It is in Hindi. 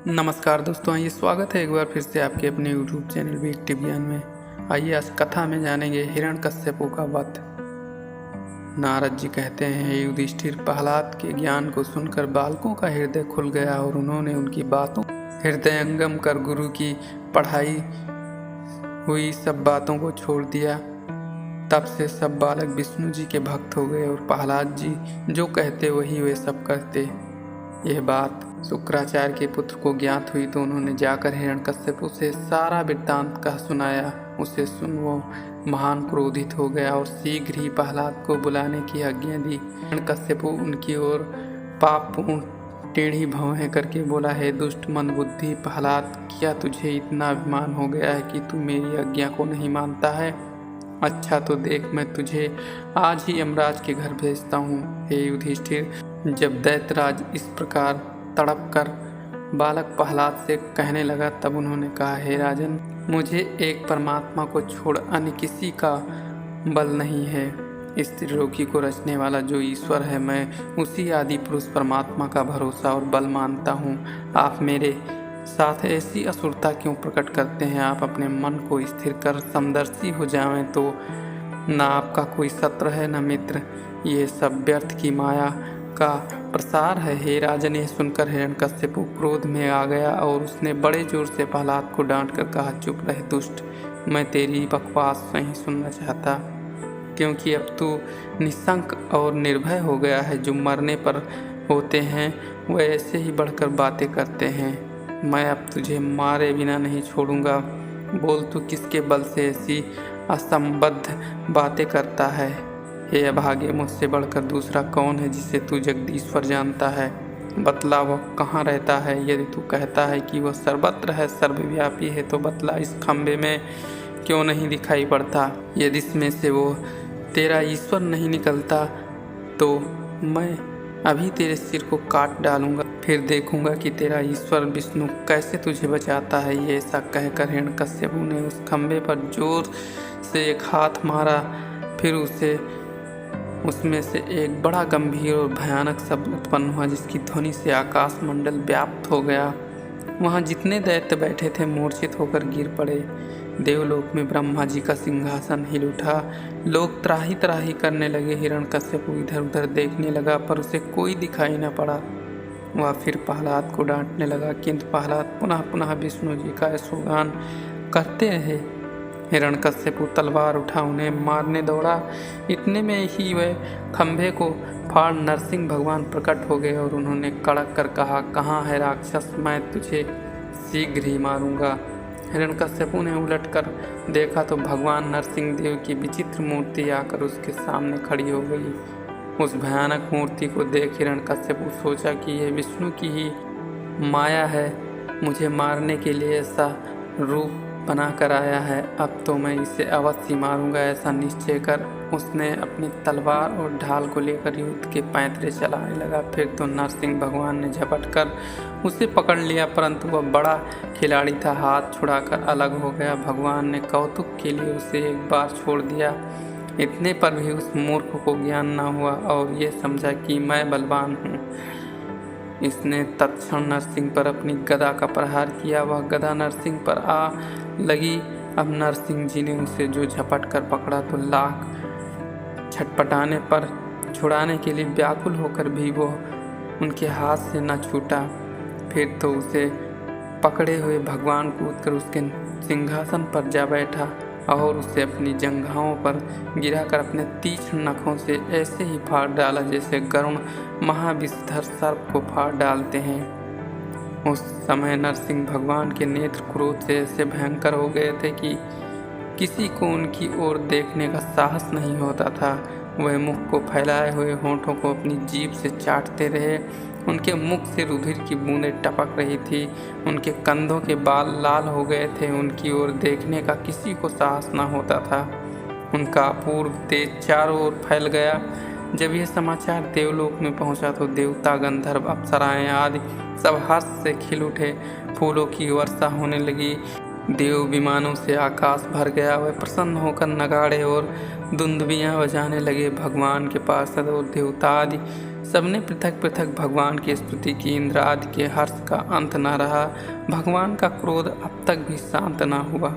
नमस्कार दोस्तों, आइए स्वागत है एक बार फिर से आपके अपने यूट्यूब चैनल व्यक्ति ज्ञान में। आइए आज कथा में जानेंगे हिरण्यकश्यप का वध। नारद जी कहते हैं, हे युधिष्ठिर, प्रहलाद के ज्ञान को सुनकर बालकों का हृदय खुल गया और उन्होंने उनकी बातों हृदयंगम कर गुरु की पढ़ाई हुई सब बातों को छोड़ दिया। तब से सब बालक विष्णु जी के भक्त हो गए और प्रहलाद जी जो कहते वही वे सब करते। यह बात शुक्राचार्य के पुत्र को ज्ञात हुई तो उन्होंने जाकर हिरण्यकश्यप से सारा वृत्तांत कह सुनाया। उसे सुन वो महान क्रोधित हो गया और शीघ्र ही प्रहलाद को बुलाने की आज्ञा दी। हिरण्यकश्यप उनकी ओर पापपूर्ण टेढ़ी भौहें करके बोला, हे दुष्ट मंदबुद्धि प्रहलाद, क्या तुझे इतना अभिमान हो गया है कि तू मेरी आज्ञा को नहीं मानता है? अच्छा तो देख, मैं तुझे आज ही यमराज के घर भेजता हूँ। हे युधिष्ठिर, जब दैत्यराज इस प्रकार तड़प कर बालक प्रहलाद से कहने लगा तब उन्होंने कहा, हे राजन, मुझे एक परमात्मा को छोड़ अन्य किसी का बल नहीं है। इस त्रिलोकी को रचने वाला जो ईश्वर है, मैं उसी आदि पुरुष परमात्मा का भरोसा और बल मानता हूँ। आप मेरे साथ ऐसी असुरता क्यों प्रकट करते हैं? आप अपने मन को स्थिर कर समदर्शी हो जाएं तो न आपका कोई शत्रु है न मित्र। ये सब व्यर्थ की माया का प्रसार है। हे राजन, यह सुनकर हिरण्यकश्यप क्रोध में आ गया और उसने बड़े जोर से प्रहलाद को डांट कर कहा, चुप रहे दुष्ट, मैं तेरी बकवास नहीं सुनना चाहता, क्योंकि अब तू निशंक और निर्भय हो गया है। जो मरने पर होते हैं वह ऐसे ही बढ़कर बातें करते हैं। मैं अब तुझे मारे बिना नहीं छोड़ूंगा। बोल, तू किसके बल से ऐसी असंबद्ध बातें करता है? हे अभागे, मुझसे बढ़कर दूसरा कौन है जिसे तू जगदीश्वर जानता है? बतला, वह कहाँ रहता है? यदि तू कहता है कि वह सर्वत्र है, सर्वव्यापी है, तो बतला, इस खंबे में क्यों नहीं दिखाई पड़ता? यदि इसमें से वो तेरा ईश्वर नहीं निकलता तो मैं अभी तेरे सिर को काट डालूंगा, फिर देखूंगा कि तेरा ईश्वर विष्णु कैसे तुझे बचाता है। ये ऐसा कहकर हिरण्यकश्यप ने उस खंबे पर जोर से एक हाथ मारा। फिर उसमें से एक बड़ा गंभीर और भयानक शब्द उत्पन्न हुआ, जिसकी ध्वनि से आकाश मंडल व्याप्त हो गया। वहाँ जितने दैत्य बैठे थे मूर्छित होकर गिर पड़े। देवलोक में ब्रह्मा जी का सिंहासन हिल उठा। लोग त्राही त्राही करने लगे। हिरण्यकश्यप इधर उधर देखने लगा पर उसे कोई दिखाई न पड़ा। वह फिर प्रहलाद को डांटने लगा, किंतु प्रहलाद पुनः पुनः विष्णु जी का स्मरण करते रहे। हिरण्यकश्यप तलवार उठा उन्हें मारने दौड़ा। इतने में ही वह खंभे को फाड़ नरसिंह भगवान प्रकट हो गए और उन्होंने कड़क कर कहा, कहाँ है राक्षस? मैं तुझे शीघ्र ही मारूंगा। हिरण्यकश्यप ने उलट कर देखा तो भगवान नरसिंह देव की विचित्र मूर्ति आकर उसके सामने खड़ी हो गई। उस भयानक मूर्ति को देख हिरण्यकश्यप सोचा कि यह विष्णु की ही माया है, मुझे मारने के लिए ऐसा रूप बना कर आया है। अब तो मैं इसे अवश्य मारूंगा। ऐसा निश्चय कर उसने अपनी तलवार और ढाल को लेकर युद्ध के पैंतरे चलाने लगा। फिर तो नरसिंह भगवान ने झपट कर उसे पकड़ लिया, परंतु वह बड़ा खिलाड़ी था, हाथ छुड़ाकर अलग हो गया। भगवान ने कौतुक के लिए उसे एक बार छोड़ दिया। इतने पर भी उस मूर्ख को ज्ञान न हुआ और ये समझा कि मैं बलवान हूँ। इसने तत्क्षण नरसिंह पर अपनी गदा का प्रहार किया। वह गदा नरसिंह पर आ लगी। अब नरसिंह जी ने उसे जो झपट कर पकड़ा तो लाख छटपटाने पर छुड़ाने के लिए व्याकुल होकर भी वो उनके हाथ से न छूटा। फिर तो उसे पकड़े हुए भगवान कूदकर उसके सिंहासन पर जा बैठा और उसे अपनी जंघाओं पर गिराकर अपने तीक्ष्ण नखों से ऐसे ही फाड़ डाला जैसे गरुण महाविषधर सर्प को फाड़ डालते हैं। उस समय नरसिंह भगवान के नेत्र क्रोध से ऐसे भयंकर हो गए थे कि किसी को उनकी ओर देखने का साहस नहीं होता था। वह मुख को फैलाए हुए होंठों को अपनी जीभ से चाटते रहे। उनके मुख से रुधिर की बूंदें टपक रही थी। उनके कंधों के बाल लाल हो गए थे। उनकी ओर देखने का किसी को साहस न होता था। उनका अपूर्व तेज चारों ओर फैल गया। जब यह समाचार देवलोक में पहुंचा तो देवता, गंधर्व, अप्सराएं आदि सब हर्ष से खिल उठे। फूलों की वर्षा होने लगी। देव विमानों से आकाश भर गया। वह प्रसन्न होकर नगाड़े और दुंदुभियाँ बजाने लगे। भगवान के पार्षद और देवता आदि सबने पृथक पृथक भगवान की स्तुति की। इंद्र आदि के हर्ष का अंत न रहा। भगवान का क्रोध अब तक भी शांत न हुआ।